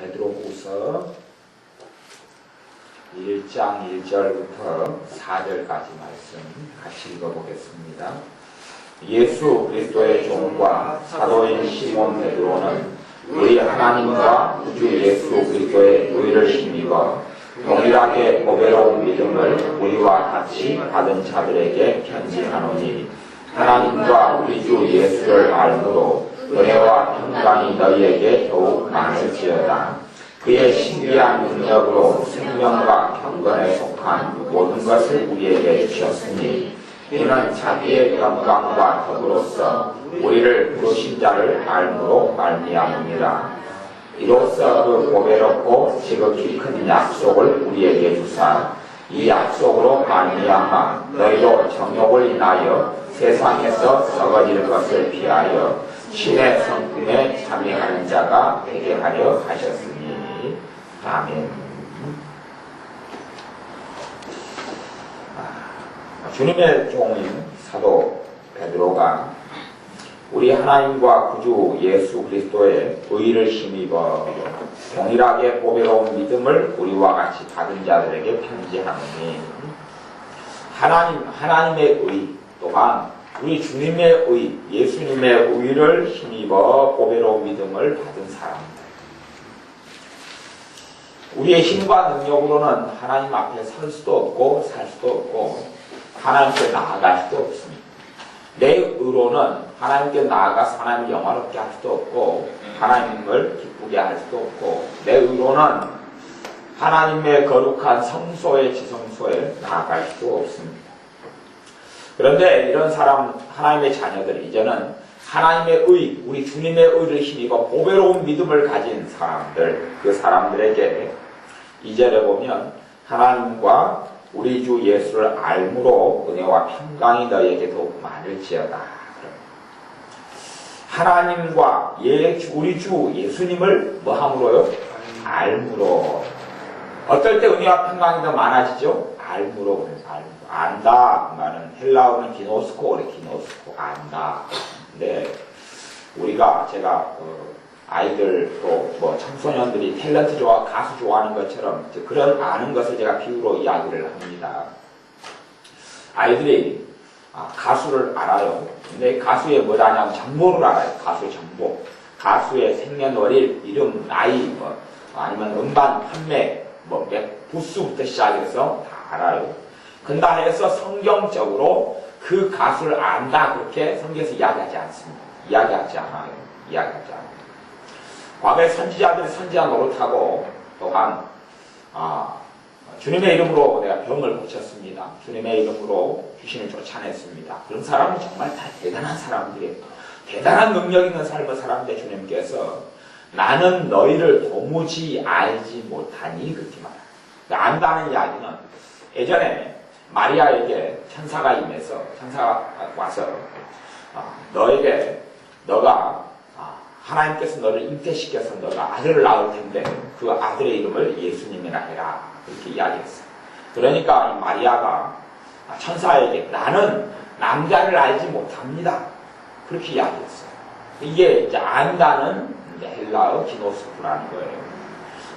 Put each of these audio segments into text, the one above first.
베드로후서 1장 1절부터 4절까지 말씀 같이 읽어보겠습니다. 예수 그리스도의 종과 사도인 시몬 베드로는 우리 하나님과 구주 예수 그리스도의 의를 힘입어 동일하게 보배로운 믿음을 우리와 같이 받은 자들에게 편지하노니, 하나님과 우리 주 예수를 알므로 은혜와 평강이 너희에게 더욱 많을지어다. 그의 신비한 능력으로 생명과 경건에 속한 모든 것을 우리에게 주셨으니, 이는 자기의 영광과 덕으로서 우리를 부르신 자를 알므로 말미암음이라. 이로써 그 보배롭고 지극히 큰 약속을 우리에게 주사, 이 약속으로 말미암아 너희로 정욕을 인하여 세상에서 썩어질 것을 피하여 신의 성품에 참여하는 자가 되게 하려 하셨으니. 아멘. 주님의 종인 사도 베드로가 우리 하나님과 구주 예수 그리스도의 의를 힘입어 동일하게 보배로운 믿음을 우리와 같이 받은 자들에게 편지하노니, 하나님의 의 또한 우리 주님의 의, 예수님의 의를 힘입어 보배로운 믿음을 받은 사람들. 우리의 힘과 능력으로는 하나님 앞에 설 수도 없고 살 수도 없고 하나님께 나아갈 수도 없습니다. 내 의로는 하나님께 나아가서 하나님을 영화롭게 할 수도 없고 하나님을 기쁘게 할 수도 없고, 내 의로는 하나님의 거룩한 성소의 지성소에 나아갈 수도 없습니다. 그런데 이런 사람, 하나님의 자녀들, 이제는 하나님의 의, 우리 주님의 의를 힘입어 보배로운 믿음을 가진 사람들, 그 사람들에게 2절에 보면 하나님과 우리 주 예수를 알므로 은혜와 평강이 너희에게 더욱 많을지어다. 하나님과 우리 주 예수님을 뭐함으로요? 알므로. 어떨 때 은혜와 평강이 더 많아지죠? 알므로. 안다. 그 말은 헬라어는 기노스코, 기노스코. 안다. 근데 제가 아이들 또 청소년들이 탤런트 좋아, 가수 좋아하는 것처럼 그런 아는 것을 제가 비유로 이야기를 합니다. 아이들이 가수를 알아요. 근데 가수의 뭘 아냐면 정보를 알아요. 가수의 정보. 가수의 생년월일, 이름, 나이, 아니면 음반 판매, 부스부터 시작해서 다 알아요. 근다 해서 성경적으로 그 가수를 안다, 그렇게 성경에서 이야기하지 않습니다. 이야기하지 않아요. 과거에 선지자들이 선지자 노릇하고, 또한 주님의 이름으로 내가 병을 고쳤습니다. 주님의 이름으로 귀신을 쫓아냈습니다. 그런 사람은 정말 다 대단한 사람들이에요. 대단한 능력 있는 삶을 살았는데 주님께서 나는 너희를 도무지 알지 못하니, 그렇게 말합니다. 안다는 이야기는 예전에 마리아에게 천사가 임해서, 천사가 와서 너가 하나님께서 너를 잉태시켜서 너가 아들을 낳을 텐데 그 아들의 이름을 예수님이라 해라, 그렇게 이야기했어요. 그러니까 마리아가 천사에게 나는 남자를 알지 못합니다, 그렇게 이야기했어요. 이게 이제 안다는 헬라어 기노스코라는 거예요.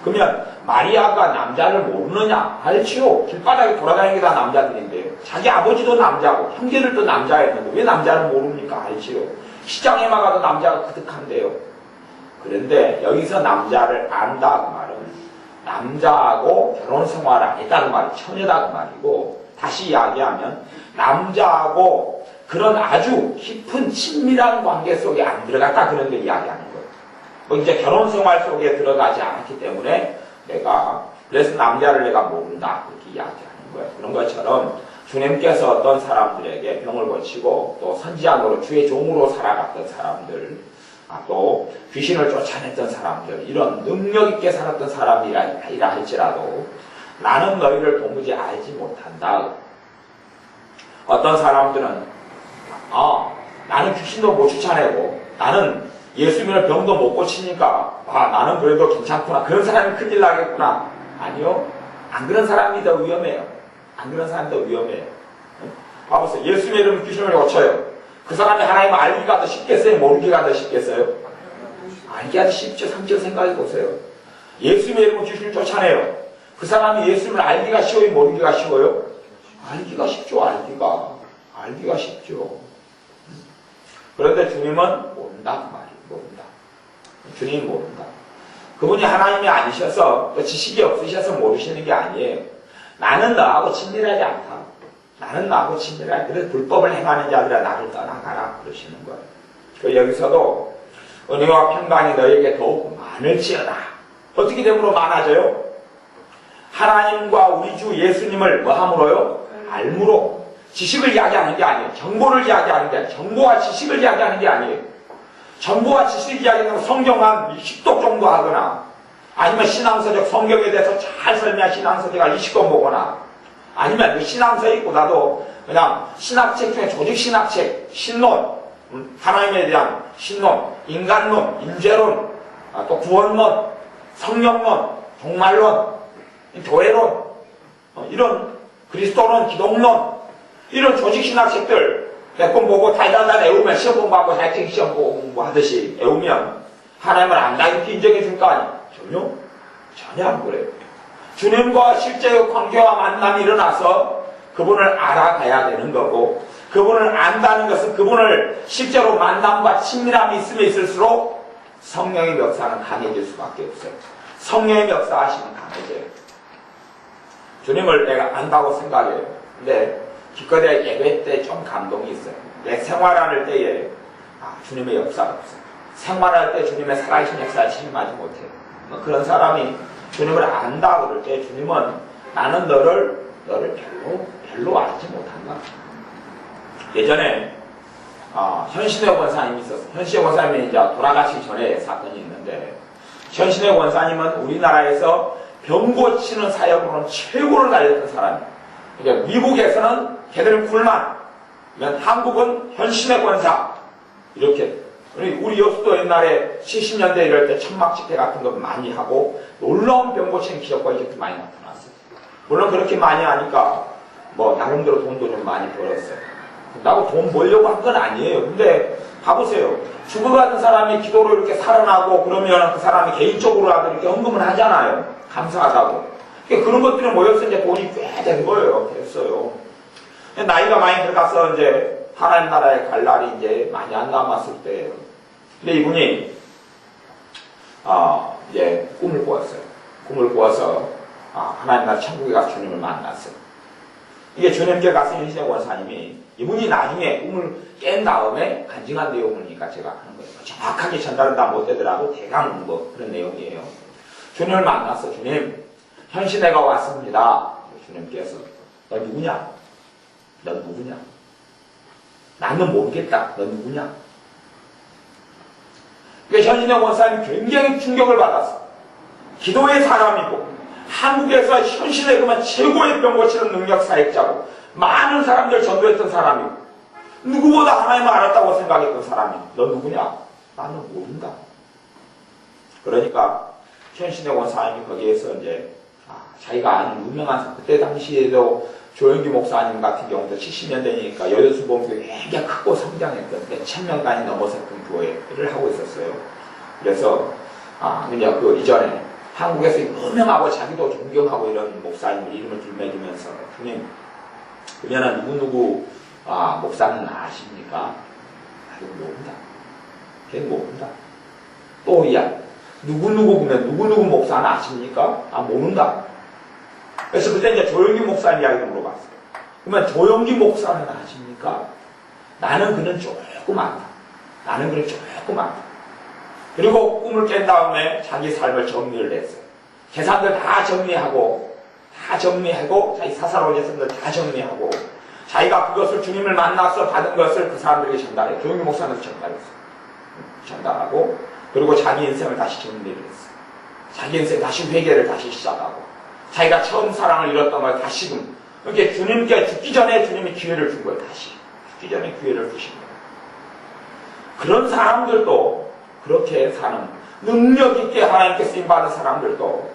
그러면 마리아가 남자를 모르느냐? 알지요. 길바닥에 돌아다니는 게 다 남자들인데요. 자기 아버지도 남자고 형제들도 남자였는데 왜 남자를 모릅니까? 알지요. 시장에만 가도 남자가 그득한데요. 그런데 여기서 남자를 안다, 그 말은 남자하고 결혼생활을 안 했다는 말이 처녀다, 그 말이고, 다시 이야기하면 남자하고 그런 아주 깊은 친밀한 관계 속에 안 들어갔다, 그런 걸 이야기하는 거예요. 이제 결혼생활 속에 들어가지 않았기 때문에 그래서 남자를 내가 모른다, 그렇게 이야기하는 거예요. 그런 것처럼 주님께서 어떤 사람들에게 병을 고치고 또 선지자로 주의 종으로 살아갔던 사람들, 또 귀신을 쫓아냈던 사람들, 이런 능력 있게 살았던 사람이라 할지라도 나는 너희를 도무지 알지 못한다. 어떤 사람들은 나는 귀신도 못 쫓아내고 나는 예수님을 병도 못 고치니까 나는 그래도 괜찮구나, 그런 사람이 큰일 나겠구나. 아니요, 안 그런 사람이 더 위험해요. 봐보세요. 예수님의 이름은 귀신을 고쳐요. 그 사람이 하나님을 알기가 더 쉽겠어요? 모르기가 더 쉽겠어요? 알기가 더 쉽죠. 상처 생각해 보세요. 예수님의 이름을 귀신을 쫓아내요. 그 사람이 예수님을 알기가 쉬워요? 모르기가 쉬워요? 알기가 쉽죠. 알기가 쉽죠. 그런데 주님은 모른다 그 말이에요. 모른다. 주님은 모른다. 그분이 하나님이 아니셔서 또 지식이 없으셔서 모르시는 게 아니에요. 나는 너하고 친밀하지 않다. 나는 너하고 친밀하지. 그래서 불법을 행하는 자들아 나를 떠나가라 그러시는 거예요. 그 여기서도 은혜와 평강이 너에게 더욱 많을지어다. 어떻게 되므로 많아져요? 하나님과 우리 주 예수님을 뭐 함으로요? 알므로. 지식을 이야기하는 게 아니에요. 정보를 이야기하는 게 아니에요. 정보와 지식을 이야기하는 게 아니에요. 정보와 지식을 이야기하는 성경 한 10독 정도 하거나 아니면 신앙서적 성경에 대해서 잘 설명한 신앙서적 한 20권 보거나 아니면 그 신앙서 읽고 나도 그냥 신학책 중에 조직신학책, 신론, 하나님에 대한 신론, 인간론, 인재론, 또 구원론, 성령론, 종말론, 교회론, 이런 그리스도론, 기독론, 이런 조직신학책들 몇 권 보고 달달달 외우면 시험 공부하고 학생 시험 공부하듯이 외우면 하나님을 안다 이렇게 인정해 줄 거 아니에요? 전혀 안 그래요. 주님과 실제 관계와 만남이 일어나서 그분을 알아가야 되는 거고 그분을 안다는 것은 그분을 실제로 만남과 친밀함이 있으면 있을수록 성령의 역사는 강해질 수밖에 없어요. 성령의 역사하시면 강해져요. 주님을 내가 안다고 생각해요. 근데 기껏해 예배 때 좀 감동이 있어요. 내 생활할 때에 주님의 역사가 없어요. 생활할 때 주님의 살아계신 역사를 체험하지 못해요. 그런 사람이 주님을 안다 그럴 때 주님은 나는 너를 별로 알지 못한다. 예전에 현신의 권사님이 있었어요. 현신의 권사님이 이제 돌아가시기 전에 사건이 있는데 현신의 권사님은 우리나라에서 병 고치는 사역으로는 최고를 달렸던 사람이에요. 그러니까 미국에서는 걔들은 굴만, 한국은 현신의 권사 이렇게. 우리 여수도 옛날에 70년대 이럴 때 천막 집회 같은 거 많이 하고 놀라운 병 고치는 기적과 이렇게 많이 나타났어요. 물론 그렇게 많이 하니까 뭐 나름대로 돈도 좀 많이 벌었어요. 나도 돈 벌려고 한 건 아니에요. 근데 봐보세요. 죽어가는 사람이 기도로 이렇게 살아나고 그러면 그 사람이 개인적으로라도 이렇게 헌금을 하잖아요. 감사하다고. 그러니까 그런 것들이 모여서 이제 돈이 꽤 된 거예요. 됐어요. 나이가 많이 들어가서 이제 하나님 나라에 갈 날이 이제 많이 안 남았을 때예요. 근데 이분이 이제 꿈을 꾸었어요. 꿈을 꾸어서 하나님 나라 천국에 가서 주님을 만났어요. 이게 주님께 가서 현신의 권사님이 이분이 나중에 꿈을 깬 다음에 간증한 내용이니까 제가 하는 거예요. 정확하게 전달은 다 못되더라도 대강 뭐 그런 내용이에요. 주님을 만났어. 주님, 현신애가 왔습니다. 주님께서 너 누구냐? 너 누구냐? 나는 모르겠다. 너 누구냐? 그러니까 현신의 권사님이 굉장히 충격을 받았어. 기도의 사람이고 한국에서 현신에 그만 최고의 병 고치는 능력 사역자고 많은 사람들 전도했던 사람이고 누구보다 하나님을 알았다고 생각했던 사람이 너 누구냐? 나는 모른다. 그러니까 현신의 권사님이 거기에서 이제 자기가 아는 유명한 그때 당시에도 조영기 목사님 같은 경우도 70년대니까 여여수봉교회 굉장히 크고 성장했던 1000명단이 넘어섰던 교회를 하고 있었어요. 그래서 그냥 그 이전에 한국에서 유명하고 자기도 존경하고 이런 목사님을 이름을 들매기면서 주님 그러면은 누구누구 목사는 아십니까? 이거 모른다. 걔는 모른다. 또 누구누구 그러면 누구누구 목사는 아십니까? 모른다. 그래서 그때 이제 조영기 목사님 이야기를 물어봤어요. 그러면 조영기 목사는 아십니까? 나는 그는 조금 안다. 나는 그는 조금 안다. 그리고 꿈을 깬 다음에 자기 삶을 정리를 했어요. 재산들 다 정리하고 자기 사사로운 재산들 다 정리하고 자기가 그것을 주님을 만나서 받은 것을 그 사람들에게 전달해요. 조영기 목사님도 전달했어요. 전달하고 그리고 자기 인생을 다시 정리를 했어요. 자기 인생 다시 회개를 다시 시작하고 자기가 처음 사랑을 잃었던 걸 다시금 이렇게 주님께 죽기 전에 주님이 기회를 준 거예요. 다시 죽기 전에 기회를 주신 거예요. 그런 사람들도 그렇게 사는 능력 있게 하나님께 쓰임받은 사람들도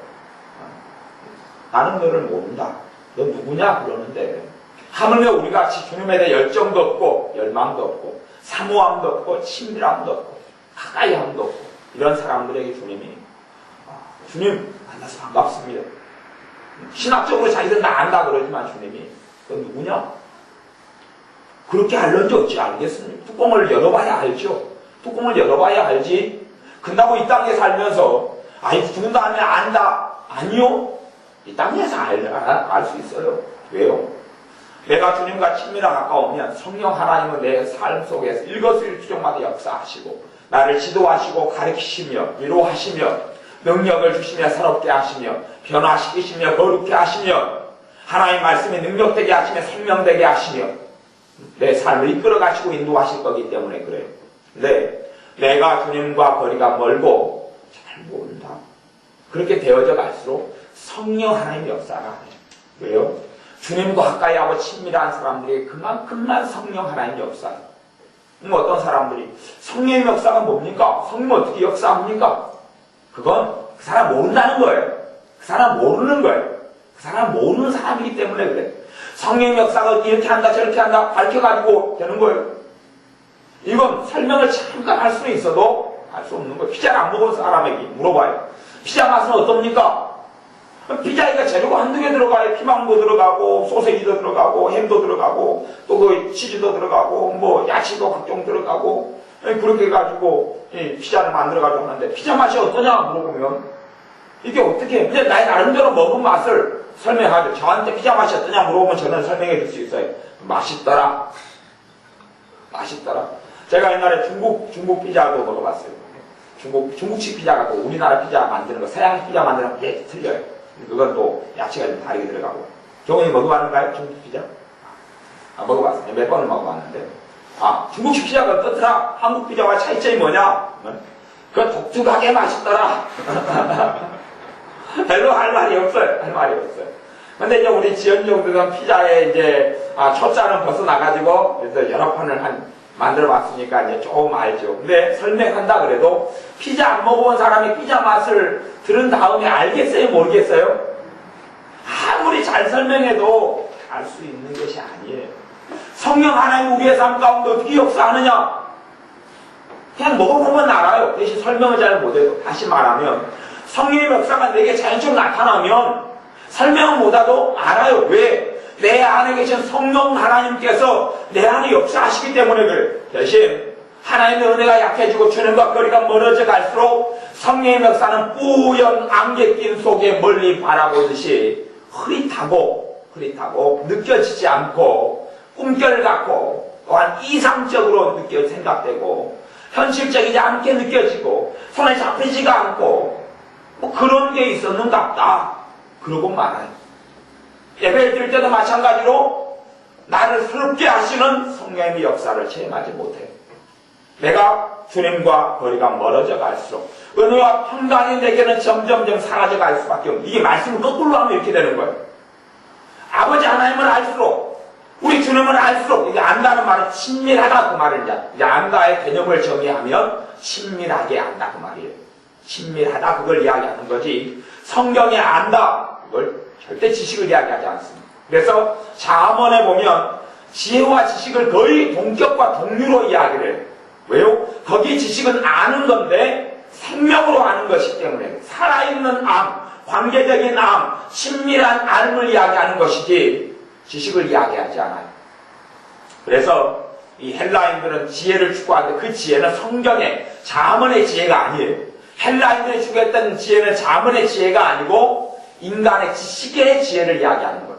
나는 너를 모른다. 너 누구냐? 그러는데 하물며 우리같이 주님에 대해 열정도 없고 열망도 없고 사모함도 없고 친밀함도 없고 가까이함도 없고 이런 사람들에게 주님이 주님 만나서 반갑습니다. 신학적으로 자기들 나 안다 그러지만 주님이 넌 누구냐? 그렇게 알는지 어찌 알겠습니까? 뚜껑을 열어봐야 알죠. 뚜껑을 열어봐야 알지. 근다고 이 땅에 살면서 아이 죽은 다음에 안다. 아니요. 이 땅에서 알 수 있어요. 왜요? 내가 주님과 친밀하게 가까우면 성령 하나님은 내 삶 속에서 일거수일투족마다 역사하시고 나를 지도하시고 가르치시며 위로하시며 능력을 주시며 새롭게 하시며 변화시키시며 거룩게 하시며 하나님의 말씀에 능력되게 하시며 생명되게 하시며 내 삶을 이끌어 가시고 인도하실 거기 때문에 그래요. 근데 내가 주님과 거리가 멀고 잘 모른다. 그렇게 되어져 갈수록 성령 하나님 역사가 안 해요. 왜요? 주님과 가까이 하고 친밀한 사람들이 그만큼만 성령 하나님 역사예요. 어떤 사람들이 성령의 역사가 뭡니까? 성령 어떻게 역사합니까? 그건 그 사람 모른다는 거예요. 그 사람 모르는 거예요. 그 사람 모르는 사람이기 때문에 그래. 성령의 역사가 이렇게 한다 저렇게 한다 밝혀가지고 되는 거예요. 이건 설명을 잠깐 할 수는 있어도 알 수 없는 거예요. 피자를 안 먹은 사람에게 물어봐요. 피자 맛은 어떻습니까? 피자가 재료가 한두 개 들어가요. 피망도 들어가고 소세지도 들어가고 햄도 들어가고 또 그 치즈도 들어가고 뭐 야채도 각종 들어가고 그렇게 해가지고 피자를 만들어가지고 하는데 피자 맛이 어떠냐 물어보면 이게 어떻게 근데 나의 나름대로 먹은 맛을 설명하죠. 저한테 피자 맛이 어떠냐 물어보면 저는 설명해 줄 수 있어요. 맛있더라. 맛있더라. 제가 옛날에 중국 피자도 먹어봤어요. 중국식 피자가 또 우리나라 피자 만드는 거, 서양 피자 만드는 거 틀려요. 그건 또 야채가 좀 다르게 들어가고. 경훈이 먹어봤는가요? 중국 피자? 먹어봤어요. 몇 번을 먹어봤는데. 중국식 피자가 어떻더라? 한국 피자와 차이점이 뭐냐? 그건 독특하게 맛있더라. 별로 할 말이 없어요. 할 말이 없어요. 근데 이제 우리 지연정들은 피자에 이제, 초짜는 벗어나가지고, 그래서 여러 판을 만들어 봤으니까 이제 조금 알죠. 근데 설명한다 그래도 피자 안 먹어본 사람이 피자 맛을 들은 다음에 알겠어요? 모르겠어요? 아무리 잘 설명해도 알 수 있는 것이 아니에요. 성령 하나님 우리의 삶 가운데 어떻게 역사하느냐? 그냥 먹어보면 알아요. 대신 설명을 잘 못해도. 다시 말하면 성령의 역사가 내게 자연적으로 나타나면 설명을 못해도 알아요. 왜? 내 안에 계신 성령 하나님께서 내 안에 역사하시기 때문에 그래. 대신 하나님의 은혜가 약해지고 주님과 거리가 멀어져 갈수록 성령의 역사는 뿌연 안개낀 속에 멀리 바라보듯이 흐릿하고 느껴지지 않고 꿈결 같고 또한 이상적으로 생각되고 현실적이지 않게 느껴지고 손에 잡히지가 않고 뭐 그런 게 있었는갑다. 그러고 말아요. 예배를 드릴 때도 마찬가지로 나를 새롭게 하시는 성령의 역사를 체험하지 못해요. 내가 주님과 거리가 멀어져 갈수록 은혜와 평강이 내게는 점점점 사라져 갈 수밖에 없는 이게 말씀을 거꾸로 하면 이렇게 되는 거예요. 아버지 하나님을 알수록 우리 주님을 알수록 이게 안다는 말은 친밀하다 그 말을 이제 안다의 개념을 정의하면 친밀하게 안다 그 말이에요. 친밀하다 그걸 이야기하는 거지 성경에 안다 그걸 절대 지식을 이야기하지 않습니다. 그래서 잠언에 보면 지혜와 지식을 거의 동격과 동류로 이야기를 해요. 왜요? 거기 지식은 아는 건데 생명으로 아는 것이기 때문에 살아있는 암, 관계적인 암, 친밀한 암을 이야기하는 것이지 지식을 이야기하지 않아요. 그래서 이 헬라인들은 지혜를 추구하는데 그 지혜는 성경의 잠언의 지혜가 아니에요. 헬라인들이 추구했던 지혜는 잠언의 지혜가 아니고 인간의 지식의 지혜를 이야기하는 거예요.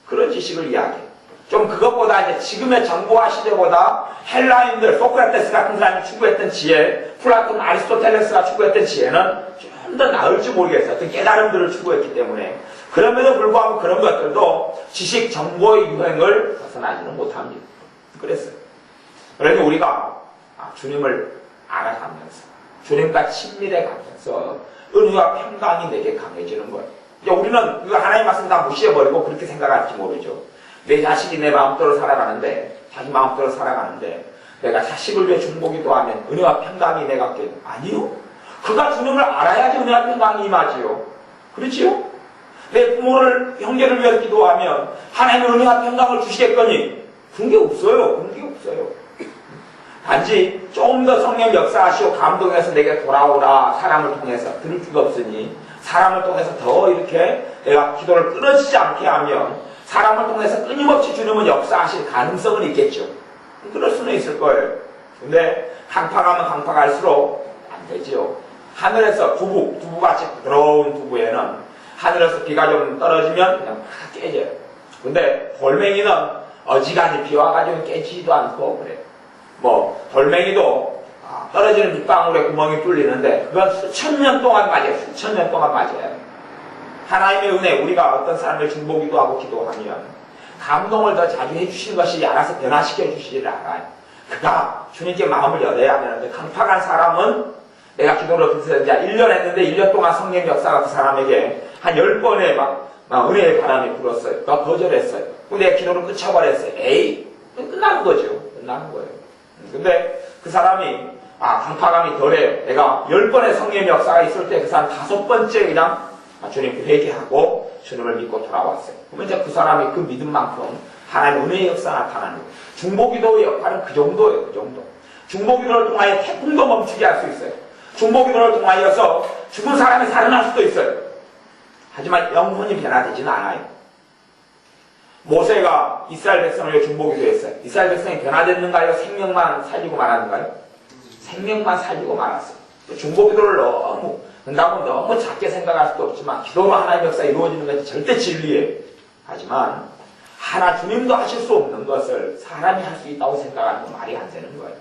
그런 지식을 이야기해요. 좀 그것보다 이제 지금의 정보화 시대보다 헬라인들, 소크라테스 같은 사람이 추구했던 지혜, 플라톤, 아리스토텔레스가 추구했던 지혜는 좀 더 나을지 모르겠어요. 어떤 깨달음들을 추구했기 때문에. 그럼에도 불구하고 그런 것들도 지식, 정보의 유행을 벗어나지는 못합니다. 그랬어요. 그래서 우리가 주님을 알아가면서 주님과 친밀해 가면서 은혜와 평강이 내게 강해지는 거예요. 우리는 하나님 말씀 다 무시해버리고 그렇게 생각할지 모르죠. 내 자식이 내 마음대로 살아가는데 자기 마음대로 살아가는데 내가 자식을 위해 중보기도 하면 은혜와 평강이 내가 깨 아니요. 그가 주님을 알아야지 은혜와 평강이 임하지요. 그렇지요? 내 부모를 형제를 위해 기도하면 하나님의 은혜와 평강을 주시겠거니 그런 게 없어요. 그런 게 없어요. 단지 조금 더 성령 역사하시고 감동해서 내게 돌아오라 사람을 통해서 들을 수가 없으니 사람을 통해서 더 이렇게 내가 기도를 끊어지지 않게 하면 사람을 통해서 끊임없이 주님은 역사하실 가능성은 있겠죠. 그럴 수는 있을 거예요. 근데 강팍하면 강팍할수록 안 되죠. 하늘에서 두부같이 부드러운 두부에는 하늘에서 비가 좀 떨어지면 그냥 팍 깨져요. 근데 돌멩이는 어지간히 비 와가지고 깨지지도 않고 그래요. 뭐 돌멩이도 떨어지는 빗방울에 구멍이 뚫리는데 그건 수천 년 동안 맞아요. 수천 년 동안 맞아요. 하나님의 은혜, 우리가 어떤 사람을 중보기도 하고 기도하면 감동을 더 자주 해주시는 것이 알아서 변화시켜 주시지를 않아요. 그가 주님께 마음을 열어야 하는데 강팍한 사람은 내가 기도를 그래서 이제 1년 했는데 1년 동안 성령 역사가 그 사람에게 한 10번의 막 은혜의 바람이 불었어요. 그가 거절했어요. 근데 기도를 끊쳐버렸어요. 에이, 끝나는 거죠. 끝나는 거예요. 근데 그 사람이 강팍함이 덜해. 내가 10번의 성령 역사가 있을 때 그 사람 5번째 그냥 주님 회개하고 주님을 믿고 돌아왔어요. 그러면 이제 그 사람이 그 믿음만큼 하나님의 은혜의 역사가 나타나는 거예요. 중보기도의 역할은 그 정도예요. 그 정도. 중보기도를 통하여 태풍도 멈추게 할 수 있어요. 중보기도를 통하여서 죽은 사람이 살아날 수도 있어요. 하지만 영혼이 변화되지는 않아요. 모세가 이스라엘 백성을 중보기도했어요. 이스라엘 백성이 변화됐는가요? 생명만 살리고 말았는가요? 생명만 살리고 말았어요. 중보기도를 너무 작게 생각할 수도 없지만 기도로 하나님의 역사가 이루어지는 것이 절대 진리예요. 하지만 하나 주님도 하실 수 없는 것을 사람이 할 수 있다고 생각하는 건 말이 안 되는 거예요.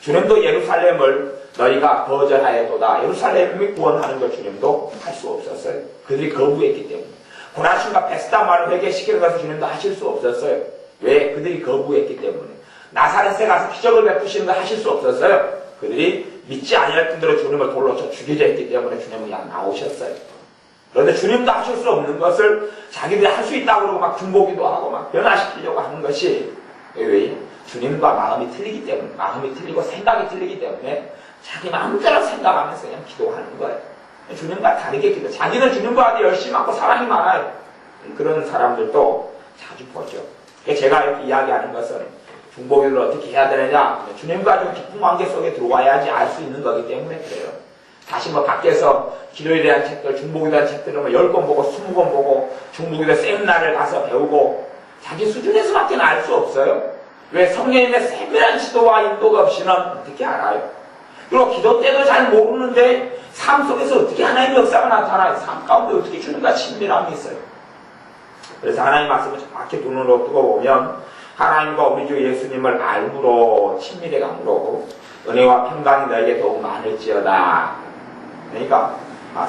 주님도 예루살렘을 너희가 거절하였도다. 예루살렘이 구원하는 걸 주님도 할 수 없었어요. 그들이 거부했기 때문에. 고라신과 베스다 말을 회개시키는 것을 주님도 하실 수 없었어요. 왜? 그들이 거부했기 때문에. 나사렛에 가서 기적을 베푸시는 걸 하실 수 없었어요. 그들이 믿지 아니할 뿐더러 주님을 돌로 쳐 죽이자 했기 때문에 주님은 그냥 나오셨어요. 그런데 주님도 하실 수 없는 것을 자기들이 할 수 있다고 그러고 막 중보기도 하고 막 변화시키려고 하는 것이 왜? 주님과 마음이 틀리기 때문에, 마음이 틀리고 생각이 틀리기 때문에 자기 마음대로 생각하면서 그냥 기도하는 거예요. 주님과 다르게 기도. 자기는 주님과 열심히 하고 사랑이 많아요. 그런 사람들도 자주 보죠. 제가 이렇게 이야기하는 것은 중보기도를 어떻게 해야 되느냐, 주님과 좀 깊은 관계 속에 들어와야지 알 수 있는 거기 때문에 그래요. 다시 뭐 밖에서 기도에 대한 책들, 중보기도에 대한 책들을 뭐 10권 보고 20권 보고 중보기도 세미나를 가서 배우고 자기 수준에서밖에 알 수 없어요. 왜? 성령님의 세밀한 지도와 인도가 없이는 어떻게 알아요? 그리고 기도 때도 잘 모르는데 삶 속에서 어떻게 하나님의 역사가 나타나요? 삶 가운데 어떻게 주님과 친밀함이 있어요? 그래서 하나님의 말씀을 정확히 눈으로 뜨고 보면 하나님과 우리 주 예수님을 알므로 친밀해감으로 은혜와 평강이 너에게 더욱 많을지어다. 그러니까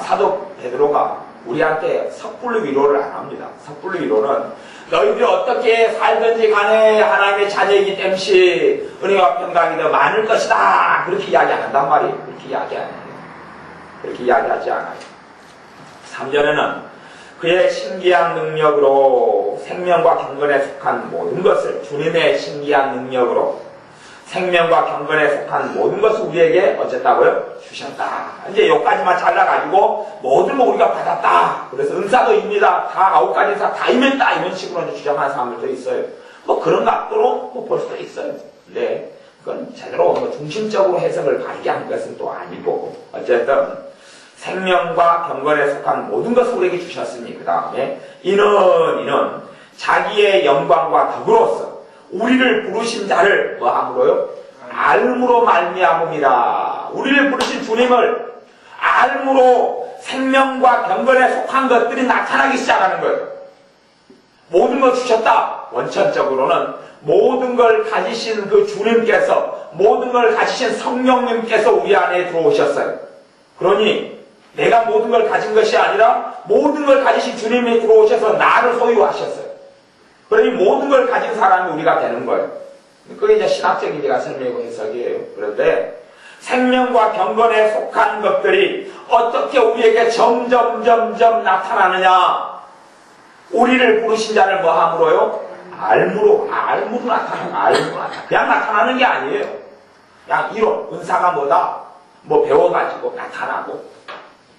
사도 베드로가 우리한테 섣불리 위로를 안 합니다. 섭불리 위로는 너희들이 어떻게 살든지 간에 하나님의 자녀이기 때문에 은혜와 평강이 더 많을 것이다. 그렇게 이야기 안 한단 말이에요. 그렇게 이야기 안 해요. 그렇게 이야기하지 않아요. 3절에는 그의 신기한 능력으로 생명과 경건에 속한 모든 것을, 주님의 신기한 능력으로 생명과 경건에 속한 모든 것을 우리에게 어쨌다고요? 주셨다. 이제 여기까지만 잘라가지고 모든 거 우리가 받았다. 그래서 은사도 입니다. 다 9가지 은사 다 임했다. 이런 식으로 주장하는 사람들도 있어요. 뭐 그런 각도로 뭐 볼 수도 있어요. 근데 그건 제대로 뭐 중심적으로 해석을 바르게 하는 것은 또 아니고, 어쨌든 생명과 경건에 속한 모든 것을 우리에게 주셨으니 그 다음에 이는 자기의 영광과 덕으로서 우리를 부르신 자를 뭐 함으로요? 알므로 말미암음이라. 우리를 부르신 주님을 알므로 생명과 경건에 속한 것들이 나타나기 시작하는 거예요. 모든 걸 주셨다. 원천적으로는 모든 걸 가지신 그 주님께서, 모든 걸 가지신 성령님께서 우리 안에 들어오셨어요. 그러니 내가 모든 걸 가진 것이 아니라 모든 걸 가지신 주님이 들어오셔서 나를 소유하셨어요. 그러니 모든 걸 가진 사람이 우리가 되는 거예요. 그게 이제 신학적인 제가 설명이고 해석이에요. 그런데 생명과 경건에 속한 것들이 어떻게 우리에게 점점 나타나느냐? 우리를 부르신 자를 뭐 함으로요? 알므로 나타나는. 그냥 나타나는 게 아니에요. 그냥 이론, 은사가 뭐다? 뭐 배워가지고 나타나고.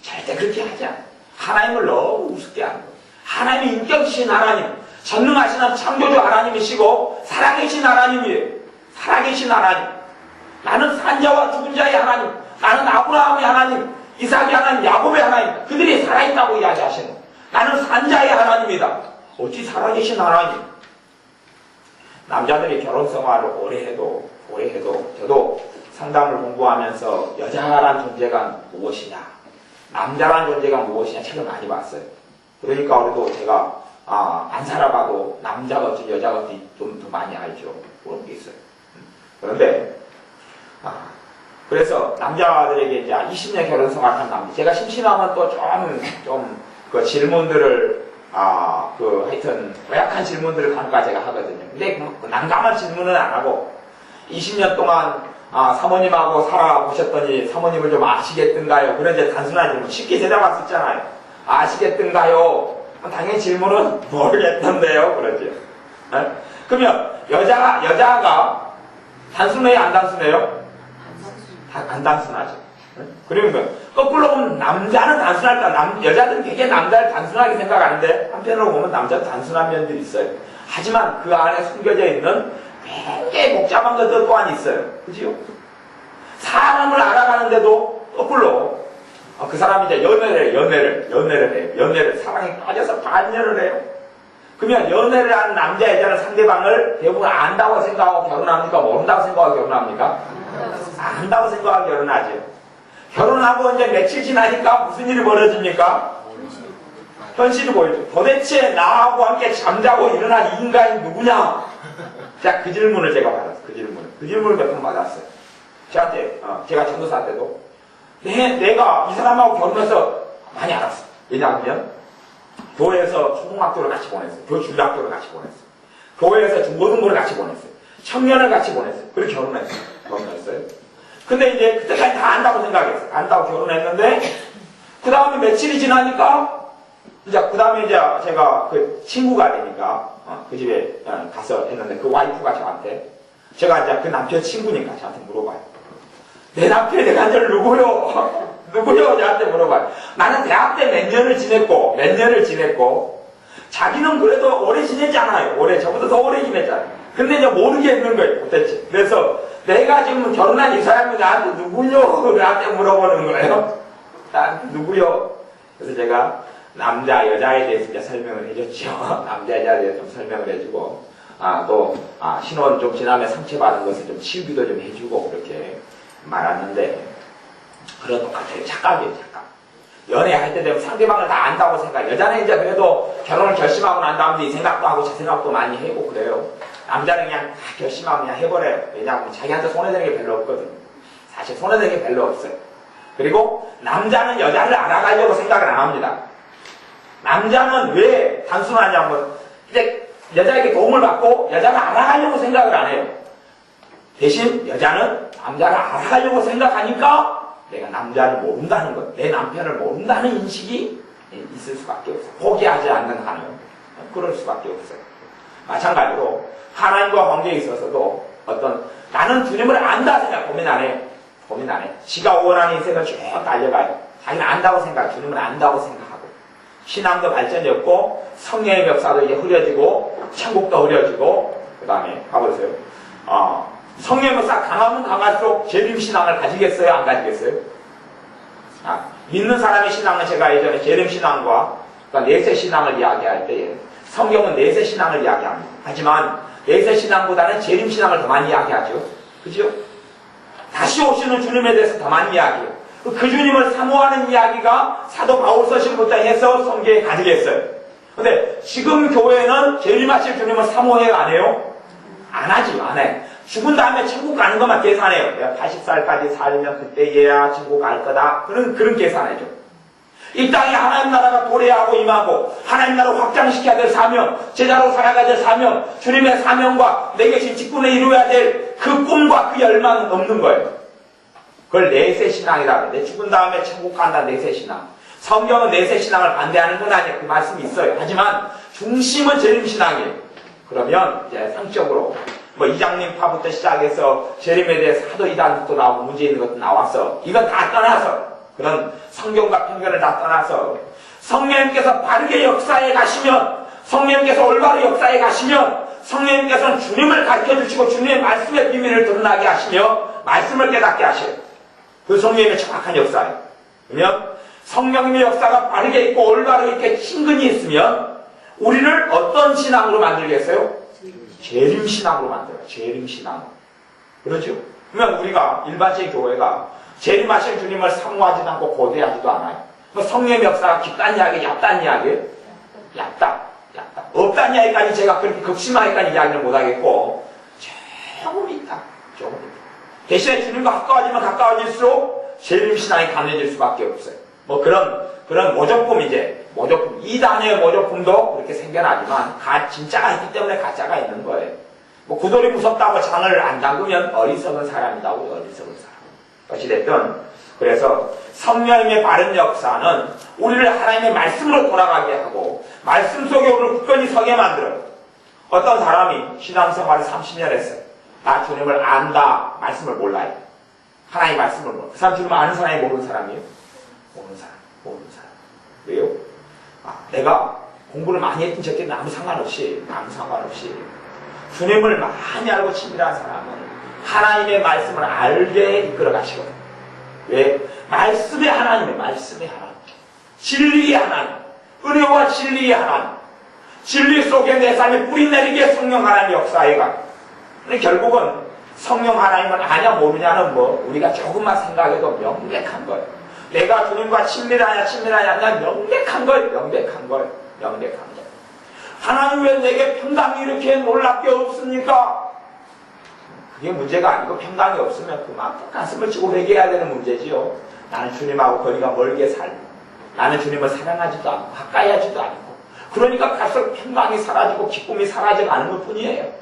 절대 그렇게 하지 않아요. 하나님을 너무 우습게 하는 거예요. 하나님이 인격이신 하나님, 전능하신 창조주 하나님이시고 살아계신 하나님이에요. 살아계신 하나님. 나는 산자와 죽은 자의 하나님, 나는 아브라함의 하나님, 이삭의 하나님, 야곱의 하나님, 그들이 살아있다고 이야기하시는 거예요. 나는 산자의 하나님이다. 어찌 살아계신 하나님? 남자들이 결혼 생활을 오래 해도 저도 상담을 공부하면서 여자란 존재가 무엇이냐, 남자란 존재가 무엇이냐 책을 많이 봤어요. 그러니까 그래도 제가 안 살아봐도 남자가 어찌 여자가 어찌 좀 더 많이 알죠. 그런 게 있어요. 그런데 그래서 남자들에게 이제 20년 결혼 생활한 남자, 제가 심심하면 또 좀 그 질문들을 하여튼 고약한 질문들을 간혹 제가 하거든요. 근데 그 난감한 질문은 안 하고 20년 동안 사모님하고 살아보셨더니 사모님을 좀 아시겠던가요? 그런 이제 단순한 질문 쉽게 대답할 수 있잖아요. 아시겠던가요? 당연히 질문은 모르겠던데요. 그러죠. 네? 그러면 여자가 단순해요? 안 단순해요? 안 단순하죠. 네? 그러면 거꾸로 보면 남자는 단순할까? 여자들은 되게 남자를 단순하게 생각하는데 한편으로 보면 남자도 단순한 면들이 있어요. 하지만 그 안에 숨겨져 있는 굉장히 복잡한 것들 또한 있어요. 그지요? 사람을 알아가는데도 거꾸로 그 사람이 이제 연애를 사랑에 빠져서 반연을 해요. 그러면 연애를 하는 남자 여자는 상대방을 대부분 안다고 생각하고 결혼합니까? 모른다고 생각하고 결혼합니까? 안다고 생각하고 결혼하죠. 결혼하고 이제 며칠 지나니까 무슨 일이 벌어집니까? 현실이 보이죠. 도대체 나하고 함께 잠자고 일어난 이 인간이 누구냐? 자, 그 질문을 제가 받았어요. 그 질문을 몇 번 받았어요. 저한테, 제가 전도사 때도 내가 이 사람하고 결혼해서 많이 알았어. 왜냐하면 교회에서 초등학교를 같이 보냈어요. 중학교를 같이 보냈어요. 교회에서 중고등부를 같이 보냈어요. 청년을 같이 보냈어요. 그리고 결혼했어요. 근데 이제 그때까지 다 안다고 생각했어요. 안다고 결혼했는데 그 다음에 며칠이 지나니까 그 다음에 이제 제가 그 친구가 되니까 그 집에 가서 했는데 그 와이프가 저한테, 제가 이제 그 남편 친구니까 저한테 물어봐요. 내 남편이 내가 이제 누구요? 저한테 물어봐요. 나는 대학 때 몇 년을 지냈고 자기는 그래도 오래 지냈잖아요. 저보다 더 오래 지냈잖아요. 근데 이제 모르겠는 거예요. 도대체. 그래서 내가 지금 결혼한 이 사람이 나한테 누구요? 나한테 물어보는 거예요. 나한테 누구요? 그래서 제가 남자, 여자에 대해서 이제 설명을 해줬죠. 남자, 여자에 대해서 좀 설명을 해주고, 신혼 좀 지나면 상처받은 것을 좀 치우기도 좀 해주고, 그렇게 말하는데, 그런 똑같아요. 착각이에요, 착각. 연애할 때 되면 상대방을 다 안다고 생각. 여자는 이제 그래도 결혼을 결심하고 난 다음에 이 생각도 하고 저 생각도 많이 하고 그래요. 남자는 그냥 다 결심하고 그냥 해버려요. 왜냐하면 자기한테 손해되는 게 별로 없거든요. 사실 손해되는 게 별로 없어요. 그리고 남자는 여자를 알아가려고 생각을 안 합니다. 남자는 왜 단순하냐면 이제 여자에게 도움을 받고 여자를 알아가려고 생각을 안 해요. 대신 여자는 남자를 알아가려고 생각하니까 내가 남자를 모른다는 것, 내 남편을 모른다는 인식이 있을 수밖에 없어요. 포기하지 않는 한은 그럴 수밖에 없어요. 마찬가지로 하나님과 관계에 있어서도 나는 주님을 안다 생각, 고민 안 해요. 지가 원하는 인생을 쭉 달려가요. 자기는 안다고 주님을 안다고 생각하고, 신앙도 발전이 없고 성령의 멱살도 이제 흐려지고 천국도 흐려지고, 그 다음에 가보세요. 성령의 멱살 강하면 강할수록 재림신앙을 가지겠어요? 안 가지겠어요? 믿는 사람의 신앙은 제가 예전에 재림신앙과 내세신앙을 이야기할 때에 성경은 내세신앙을 이야기합니다. 하지만 내세신앙보다는 재림신앙을 더 많이 이야기하죠. 그죠? 다시 오시는 주님에 대해서 더 많이 이야기해요. 그 주님을 사모하는 이야기가 사도 바울 서신부터 해서 성경에 가득 했어요. 근데 지금 교회는 재림하실 주님을 사모해요? 안 해요? 안 하지요. 안 해. 죽은 다음에 천국 가는 것만 계산해요. 내가 80살까지 살면 그때야 천국 갈 거다. 그런 계산해죠. 이 땅에 하나님 나라가 도래하고 임하고 하나님 나라를 확장시켜야 될 사명, 제자로 살아가야 될 사명, 주님의 사명과 내 계신 직분에 이루어야 될 그 꿈과 그 열망은 없는 거예요. 그걸 내세신앙이라고 해요. 내 죽은 다음에 천국 간다, 내세신앙. 성경은 내세신앙을 반대하는 건 아니에요. 그 말씀이 있어요. 하지만 중심은 재림신앙이에요. 그러면 이제 상식적으로 이장님파부터 시작해서 재림에 대해서 하도 이단도 나오고 문제 있는 것도 나와서 이건 다 떠나서, 그런 성경과 편견을 다 떠나서 성령님께서 바르게 역사에 가시면, 성령님께서 올바른 역사에 가시면 성령님께서는 주님을 가르쳐주시고 주님의 말씀의 비밀을 드러나게 하시며 말씀을 깨닫게 하셔요. 그 성령님의 정확한 역사예요. 그러면 성령님의 역사가 바르게 있고 올바르게 있게 친근히 있으면 우리를 어떤 신앙으로 만들겠어요? 재림신앙으로 만들어요. 재림신앙. 그렇죠? 그러면 우리가 일반적인 교회가 재림하신 주님을 사모하지도 않고 고대하지도 않아요. 성령의 역사가 깊다는 이야기, 얕다는 이야기예요? 얕다. 없다는 이야기까지 제가 그렇게 극심하게까지 이야기를 못하겠고 조금 있다. 대신에 주님과 가까워지면 가까워질수록 재림신앙이 강해질 수밖에 없어요. 뭐 그런 모조품, 이단의 모조품도 그렇게 생겨나지만 진짜가 있기 때문에 가짜가 있는 거예요. 뭐 구돌이 무섭다고 장을 안 잠그면 어리석은 사람이라고. 어리석은 사람. 어찌됐든 그래서 성령님의 바른 역사는 우리를 하나님의 말씀으로 돌아가게 하고 말씀 속에 우리를 굳건히 서게 만들어요. 어떤 사람이 신앙생활을 30년 했어요. 나 주님을 안다. 말씀을 몰라요. 하나님의 말씀을 몰라요. 그 사람 주님을 아는 사람이 모르는 사람이에요? 모르는 사람. 왜요? 내가 공부를 많이 했든 적겠든 아무 상관없이 주님을 많이 알고 친밀한 사람은 하나님의 말씀을 알게 이끌어 가시거든요. 왜? 말씀의 하나님. 진리의 하나님. 은혜와 진리의 하나님. 진리 속에 내 삶에 뿌리 내리게 성령 하나님의 역사해가. 근데 결국은 성령 하나님을 아냐 모르냐는 우리가 조금만 생각해도 명백한 거예요. 내가 주님과 친밀하냐 명백한 거예요. 하나님 왜 내게 평강이 이렇게 놀랍게 없습니까? 그게 문제가 아니고 평강이 없으면 그만큼 가슴을 치고 회개해야 되는 문제지요. 나는 주님하고 거리가 멀게 살고 나는 주님을 사랑하지도 않고 가까이 하지도 않고 그러니까 갈수록 평강이 사라지고 기쁨이 사라져가는 것 뿐이에요.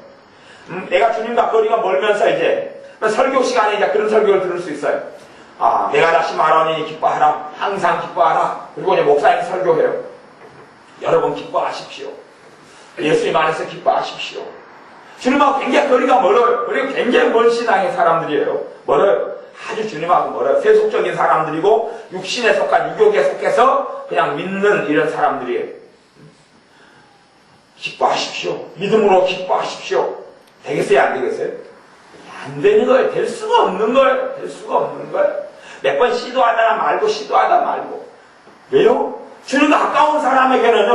내가 주님과 거리가 멀면서 이제 설교 시간에 이제 그런 설교를 들을 수 있어요. 내가 다시 말하니 기뻐하라. 항상 기뻐하라. 그리고 이제 목사님 설교해요. 여러분 기뻐하십시오. 예수님 안에서 기뻐하십시오. 주님하고 굉장히 거리가 멀어요. 그리고 굉장히 먼 신앙의 사람들이에요. 멀어요. 아주 주님하고 멀어요. 세속적인 사람들이고 육신에 속한 유교에 속해서 그냥 믿는 이런 사람들이에요. 기뻐하십시오. 믿음으로 기뻐하십시오. 되겠어요? 안 되겠어요? 안 되는 거예요. 될 수가 없는 거예요. 몇 번 시도하다 말고. 왜요? 주님 가까운 사람에게는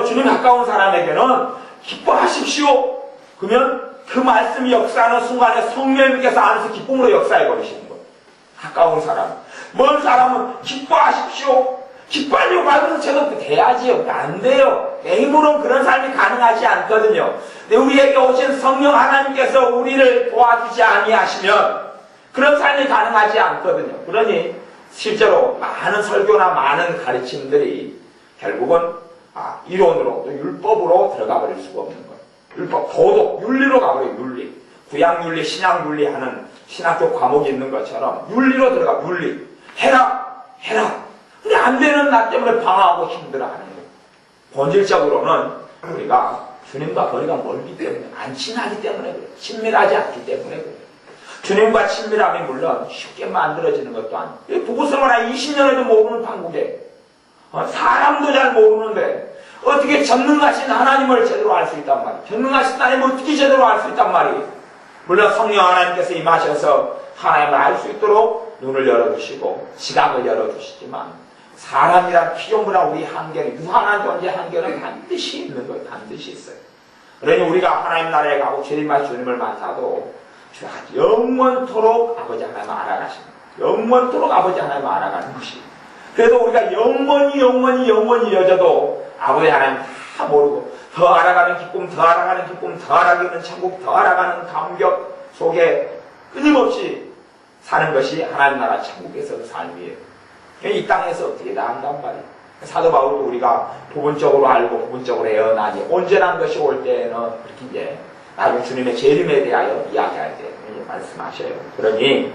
기뻐하십시오. 그러면 그 말씀이 역사하는 순간에 성령님께서 안에서 기쁨으로 역사해 버리시는 거예요. 가까운 사람. 먼 사람은 기뻐하십시오. 기뻐하려고 말고는 저도 돼야지요. 안 돼요. 내 힘으로는 그런 삶이 가능하지 않거든요. 근데 우리에게 오신 성령 하나님께서 우리를 도와주지 아니하시면 그런 삶이 가능하지 않거든요. 그러니 실제로 많은 설교나 많은 가르침들이 결국은 이론으로 또 율법으로 들어가 버릴 수가 없는 거예요. 율법, 도덕, 윤리로 가버려요. 윤리. 구약윤리, 신약윤리 하는 신학교 과목이 있는 것처럼 윤리로 들어가. 윤리. 해라. 근데 안 되는 나 때문에 방황하고 힘들어하는 거예요. 본질적으로는 우리가 주님과 거리가 멀기 때문에, 안 친하기 때문에 그래요. 친밀하지 않기 때문에 그래요. 주님과 친밀함이 물론 쉽게 만들어지는 것도 아니고, 부부생활 20년에도 모르는 판국에 사람도 잘 모르는데 어떻게 전능하신 하나님을 제대로 알 수 있단 말이에요. 전능하신 하나님을 어떻게 제대로 알 수 있단 말이에요. 물론 성령 하나님께서 임하셔서 하나님을 알 수 있도록 눈을 열어주시고 지각을 열어주시지만 사람이란 피조물한 우리 한계는, 유한한 존재 한계는 반드시 있는 거예요. 반드시 있어요. 그러니 우리가 하나님 나라에 가고 재림하신 주님을 만나도 영원토록 아버지 하나님을 알아가시는 거예요. 영원토록 아버지 하나님을 알아가는 것이. 그래도 우리가 영원히 이어져도 아버지 하나님 다 모르고 더 알아가는 기쁨, 더 알아가는 천국, 더 알아가는 감격 속에 끊임없이 사는 것이 하나님 나라 천국에서의 삶이에요. 이 땅에서 어떻게 나간단 말이에요. 사도 바울도 우리가 부분적으로 알고 부분적으로 애어나니 온전한 것이 올 때에는 그렇게 이제 나중에 주님의 재림에 대하여 이야기할 때 말씀하셔요. 그러니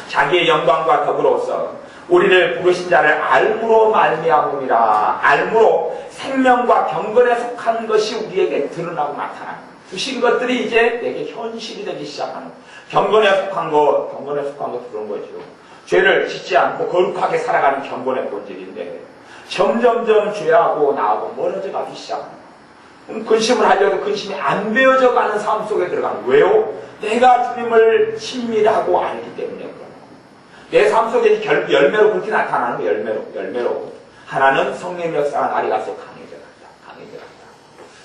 자기의 영광과 더불어서 우리를 부르신 자를 알므로 말미암음이라. 알므로 생명과 경건에 속한 것이 우리에게 드러나고 나타나는 주신 것들이 이제 내게 현실이 되기 시작하는 경건에 속한 거 그런 거죠. 죄를 짓지 않고 거룩하게 살아가는 경건의 본질인데 점점점 죄하고 나하고 멀어져 가기 시작합니다. 근심을 하려도 근심이 안 배어져 가는 삶 속에 들어가는. 왜요? 내가 주님을 친밀하고 알기 때문에 그런 거예요. 내 삶 속에 열매로 그렇게 나타나는 거예요. 열매로. 하나는 성령의 역사가 날이 갈수록 강해져 간다.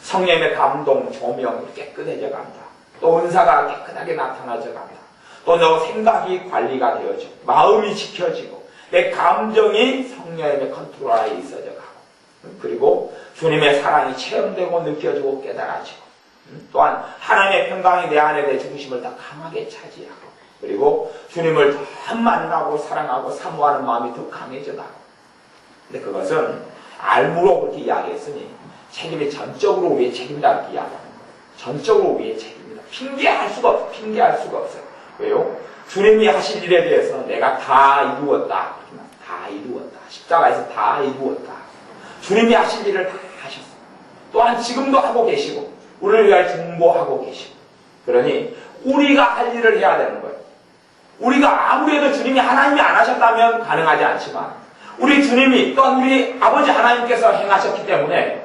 성령의 감동, 조명이 깨끗해져 간다. 또 은사가 깨끗하게 나타나져 간다. 또 너 생각이 관리가 되어지고, 마음이 지켜지고, 내 감정이 성령의 컨트롤 하에 있어져 가고, 그리고 주님의 사랑이 체험되고 느껴지고 깨달아지고, 또한 하나님의 평강이 내 안에 내 중심을 더 강하게 차지하고, 그리고 주님을 더 만나고 사랑하고 사모하는 마음이 더 강해져 가고. 근데 그것은 알무로 그렇게 이야기했으니 책임이 전적으로 우리의 책임이다 이렇게 이야기합니다. 전적으로 우리의 책임이다. 핑계할 수가 없어요. 왜요? 주님이 하신 일에 대해서 내가 다 이루었다. 다 이루었다. 십자가에서 다 이루었다. 주님이 하신 일을 다 하셨어요. 또한 지금도 하고 계시고 우리를 위하여 중보하고 계시고, 그러니 우리가 할 일을 해야 되는 거예요. 우리가 아무래도 주님이 하나님이 안 하셨다면 가능하지 않지만 우리 주님이 또한 우리 아버지 하나님께서 행하셨기 때문에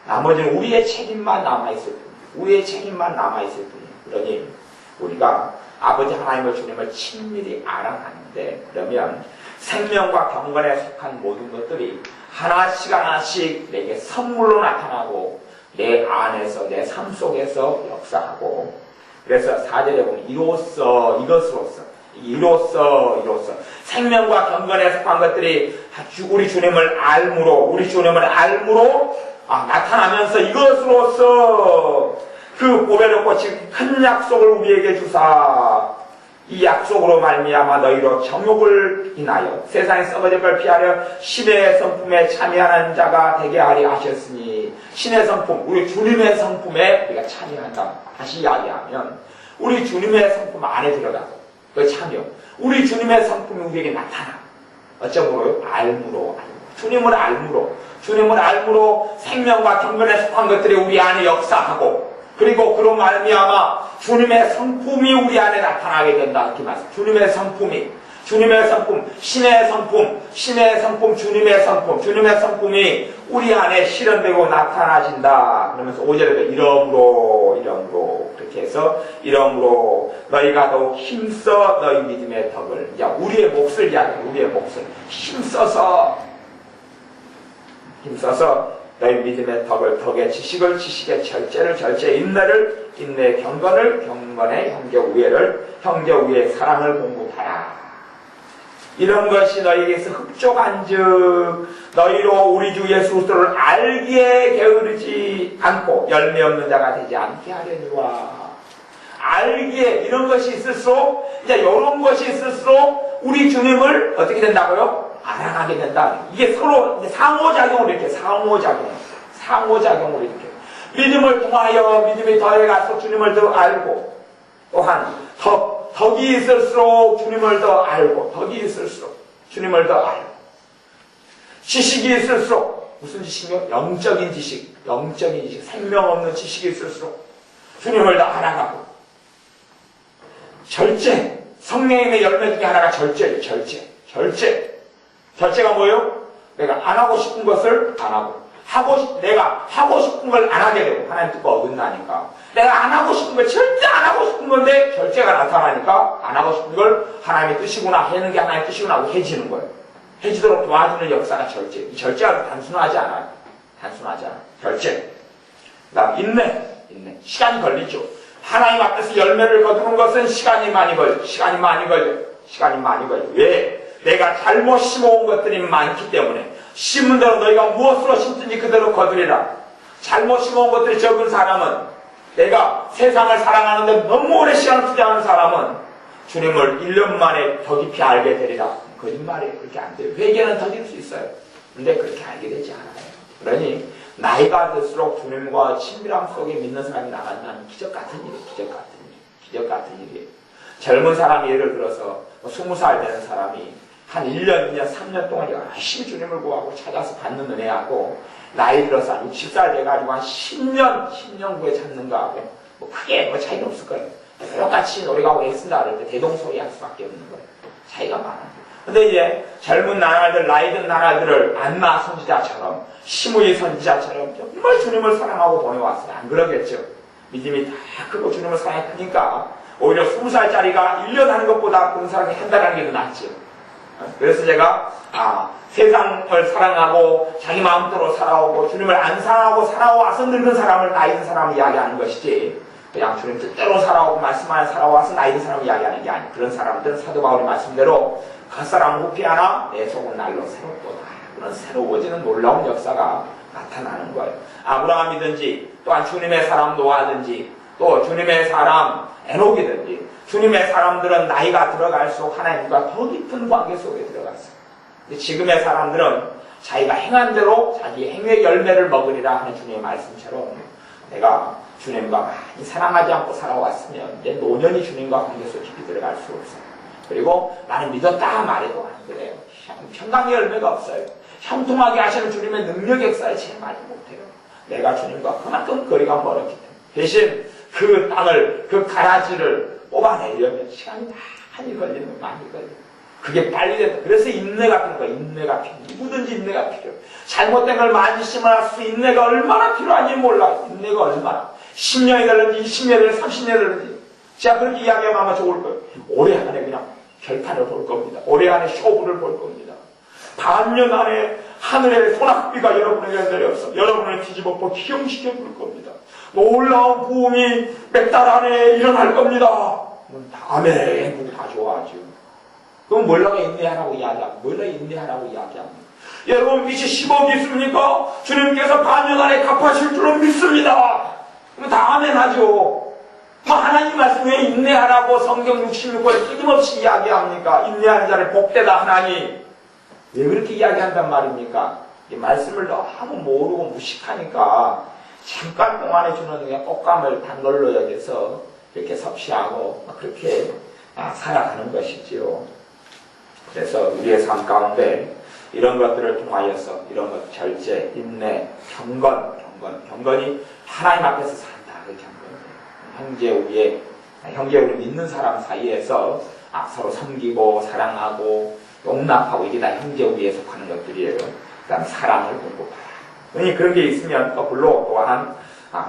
나머지는 우리의 책임만 남아있을 뿐이에요. 그러니 우리가 아버지 하나님을 주님을 친밀히 알아가는데, 그러면 생명과 경건에 속한 모든 것들이 하나씩 내게 선물로 나타나고 내 안에서 내 삶 속에서 역사하고, 그래서 4절에 보면 이로써 생명과 경건에 속한 것들이 우리 주님을 알므로 나타나면서 이것으로서 그 보배를 꽂힌 큰 약속을 우리에게 주사 이 약속으로 말미암아 너희로 정욕을 인하여 세상에 썩어질 걸 피하려 신의 성품에 참여하는 자가 되게 하리 하셨으니, 신의 성품, 우리 주님의 성품에 우리가 참여한다. 다시 이야기하면 우리 주님의 성품 안에 들어가서 그 참여, 우리 주님의 성품이 우리에게 나타나. 어쩌므로요? 알므로. 주님을 알므로 생명과 경건에 속한 것들이 우리 안에 역사하고, 그리고 그로 말미암아 주님의 성품이 우리 안에 나타나게 된다. 이렇게 말씀. 주님의 성품, 신의 성품, 주님의 성품이 우리 안에 실현되고 나타나진다. 그러면서 5절에도 이러므로 그렇게 해서 이러므로 너희가 더욱 힘써 너희 믿음의 덕을, 우리의 몫을 이야기해요. 우리의 몫을 힘써서 너희 믿음의 덕의 지식을 지식의 절제를 절제의 인내의 경건을 경건의 형제 우애의 사랑을 공급하라. 이런 것이 너희에게서 흡족한즉 너희로 우리 주 예수 그리스도를 알기에 게으르지 않고 열매 없는 자가 되지 않게 하려니와. 알기에 이런 것이 있을수록, 이런 것이 있을수록 우리 주님을 어떻게 된다고요? 알아가게 된다. 이게 서로 상호작용으로 이렇게 믿음을 통하여 믿음이 더해가서 주님을 더 알고, 또한 덕이 있을수록 주님을 더 알고, 지식이 있을수록, 무슨 지식이요? 영적인 지식, 생명 없는 지식이 있을수록 주님을 더 알아가고, 성령의 열매 중에 하나가 절제예요. 절제가 뭐예요? 내가 안 하고 싶은 것을 안 하고, 내가 하고 싶은 걸 안 하게 되고, 하나님 뜻과 어긋나니까. 내가 안 하고 싶은 걸 절대 안 하고 싶은 건데 절제가 나타나니까 안 하고 싶은 걸 하나님의 뜻이구나, 하는 게 하나님의 뜻이구나 하고 해지는 거예요. 해지도록 도와주는 역사가 절제. 이 절제가 단순하지 않아요. 절제. 그다음 인내. 시간이 걸리죠. 하나님 앞에서 열매를 거두는 것은 시간이 많이 걸려. 왜? 내가 잘못 심어온 것들이 많기 때문에. 심은 대로 너희가 무엇으로 심든지 그대로 거두리라. 잘못 심어온 것들이 적은 사람은, 내가 세상을 사랑하는데 너무 오래 시간을 투자하는 사람은 주님을 1년 만에 더 깊이 알게 되리라. 거짓말이에요. 그렇게 안 돼요. 회개는 더딜 수 있어요. 근데 그렇게 알게 되지 않아요. 그러니 나이가 들수록 주님과 친밀함 속에 믿는 사람이 나간다는 기적 같은 일이에요. 젊은 사람이 예를 들어서 20살 되는 사람이 한 1년, 2년, 3년 동안 열심히 주님을 구하고 찾아서 받는 은혜하고, 나이 들어서 한 60살 돼가지고 한 10년 후에 찾는가 하고, 크게 차이가 없을 거예요. 똑같이 노력하고 애쓴다 그럴 때 대동소이 할 수밖에 없는 거예요. 차이가 많아요. 근데 이제 젊은 나날들, 나이 든 나날들을 안나 선지자처럼, 시므이 선지자처럼 정말 주님을 사랑하고 보내왔어요. 안 그러겠죠? 믿음이 다 크고 주님을 사랑이 크니까 오히려 20살짜리가 1년 하는 것보다 그런 사람이 한 달 하는 게 더 낫죠. 그래서 제가 세상을 사랑하고 자기 마음대로 살아오고 주님을 안 사랑하고 살아와서 늙은 사람을 나이 든 사람을 이야기하는 것이지, 그냥 주님 뜻대로 살아오고 말씀 안에 살아와서 나이 든 사람을 이야기하는 게 아니에요. 그런 사람들은 사도 바울이 말씀대로 겉사람 후피하나 내 속은 날로 새롭도다. 그런 새로워지는 놀라운 역사가 나타나는 거예요. 아브라함이든지 또한 주님의 사람 노아든지 또 주님의 사람 에녹이든지 주님의 사람들은 나이가 들어갈수록 하나님과 더 깊은 관계 속에 들어갔어요. 근데 지금의 사람들은 자기가 행한 대로 자기 행위의 열매를 먹으리라 하는 주님의 말씀처럼 내가 주님과 많이 사랑하지 않고 살아왔으면 내 노년이 주님과 관계 속에 깊이 들어갈 수 없어요. 그리고 나는 믿었다 말해도 안 그래요. 평강의 열매가 없어요. 형통하게 하시는 주님의 능력 역사를 제일 많이 못해요. 내가 주님과 그만큼 거리가 멀었기 때문에. 대신 그 땅을, 그 가라지를 뽑아내려면 시간이 많이 걸리면 많이 걸려요. 그게 빨리 된다. 그래서 인내가 필요한 거야. 인내가 필요해. 누구든지 인내가 필요해. 잘못된 걸 많이 심어할 수 인내가 얼마나 필요한지 몰라. 인내가 얼마나. 10년이 되는지 20년이 되는지 30년이 되는지 제가 그렇게 이야기하면 아마 좋을 거예요. 올해 안에 그냥 결판을 볼 겁니다. 올해 안에 쇼부를 볼 겁니다. 반년 안에 하늘의 소낙비가 여러분에게 내려서 여러분을 뒤집어 기용시켜 볼 겁니다. 놀라운 부흥이 몇 달 안에 일어날 겁니다. 아멘. 누구 다 좋아하죠. 그럼 몰라가 인내하라고 이야기합니다. 몰라 인내하라고 이야기합니다. 여러분 빚이 10억이 있습니까? 주님께서 반년 안에 갚아줄 줄은 믿습니다. 그럼 다 아멘 하죠. 하나님 말씀에 인내하라고 성경 66권에 끊임없이 이야기합니까? 인내하는 자를 복되다 하나니. 왜 그렇게 이야기한단 말입니까? 이 말씀을 너무 모르고 무식하니까 잠깐 동안에 주는 그냥 꽃감을 단 걸로 여겨서 이렇게 섭취하고 그렇게 살아가는 것이지요. 그래서 우리의 삶 가운데 이런 것들을 통하여서 이런 것 절제, 인내, 경건이 하나님 앞에서 산다. 그 경건이에요. 형제 우리 믿는 사람 사이에서 서로 섬기고 사랑하고 용납하고 이게 다 형제 우리에 속하는 것들이에요. 그 다음 사랑을 공급하라. 그런 게 있으면 거꾸로 또한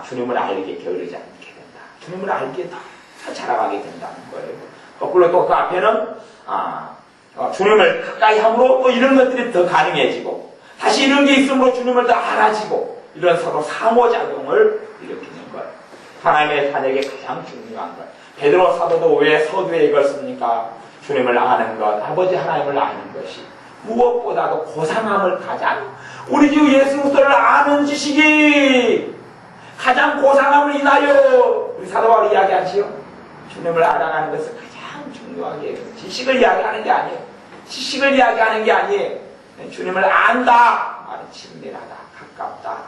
주님을 알게 게으르지 않게 된다. 주님을 알게 더 자라가게 된다는 거예요. 거꾸로 또 그 앞에는 주님을 가까이 함으로 또 이런 것들이 더 가능해지고 다시 이런 게 있으므로 주님을 더 알아지고 이런 서로 상호작용을 일으키는 거예요. 하나님의 자녀에게 가장 중요한 거예요. 베드로 사도도 왜 서두에 이걸 씁니까? 주님을 아는 것, 아버지 하나님을 아는 것이 무엇보다도 고상함을 가장 우리 주 예수 그리스도를 아는 지식이 가장 고상함을 인하여 우리 사도 바울이 이야기하지요. 주님을 알아가는 것은 가장 중요하게 해요. 지식을 이야기하는 게 아니에요. 지식을 이야기하는 게 아니에요. 주님을 안다. 말은 친밀하다. 가깝다.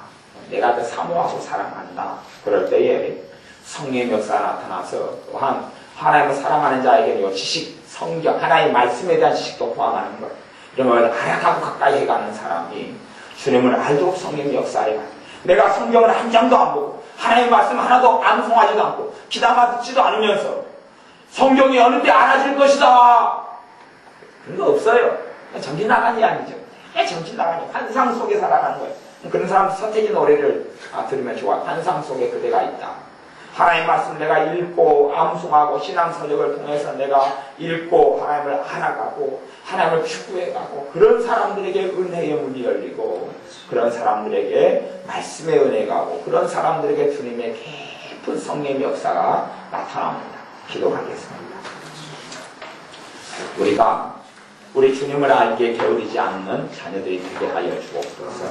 내가 더 사모하고 사랑한다. 그럴 때에 성령의 역사가 나타나서 또한 하나님을 사랑하는 자에게는 지식, 성경, 하나님의 말씀에 대한 지식도 포함하는 것. 이런 걸 알아가고 가까이 해가는 사람이 주님을 알도록 성령의 역사에 가요. 내가 성경을 한 장도 안 보고 하나님의 말씀 하나도 암송하지도 않고 기다마 듣지도 않으면서 성경이 어느 때 알아질 것이다. 그런 거 없어요. 정신 나간이 아니죠. 정신 나간이 환상 속에 살아가는 거예요. 그런 사람 서태지 노래를 들으면 좋아. 환상 속에 그대가 있다. 하나님 말씀 내가 읽고 암송하고 신앙서적을 통해서 내가 읽고 하나님을 알아가고 하나님을 추구해가고 그런 사람들에게 은혜의 문이 열리고 그런 사람들에게 말씀의 은혜가 오고 그런 사람들에게 주님의 깊은 성령의 역사가 나타납니다. 기도하겠습니다. 우리 주님을 알기에 게으르지 않는 자녀들이 되게 하여 주옵소서.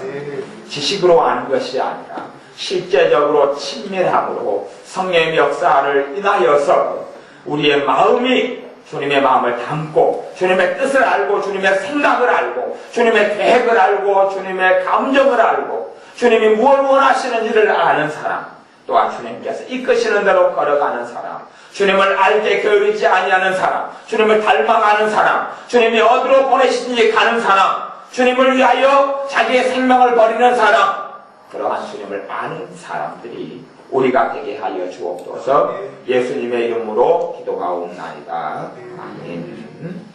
지식으로 아는 것이 아니라 실제적으로 친밀함으로 성령의 역사를 인하여서 우리의 마음이 주님의 마음을 담고 주님의 뜻을 알고 주님의 생각을 알고 주님의 계획을 알고 주님의 감정을 알고 주님이 무엇을 원하시는지를 아는 사람, 또한 주님께서 이끄시는 대로 걸어가는 사람, 주님을 알게 게으르지 아니하는 사람, 주님을 닮아가는 사람, 주님이 어디로 보내시든지 가는 사람, 주님을 위하여 자기의 생명을 버리는 사람, 그러한 주님을 아는 사람들이 우리가 되게 하여 주옵소서. 예수님의 이름으로 기도하옵나이다. 아멘.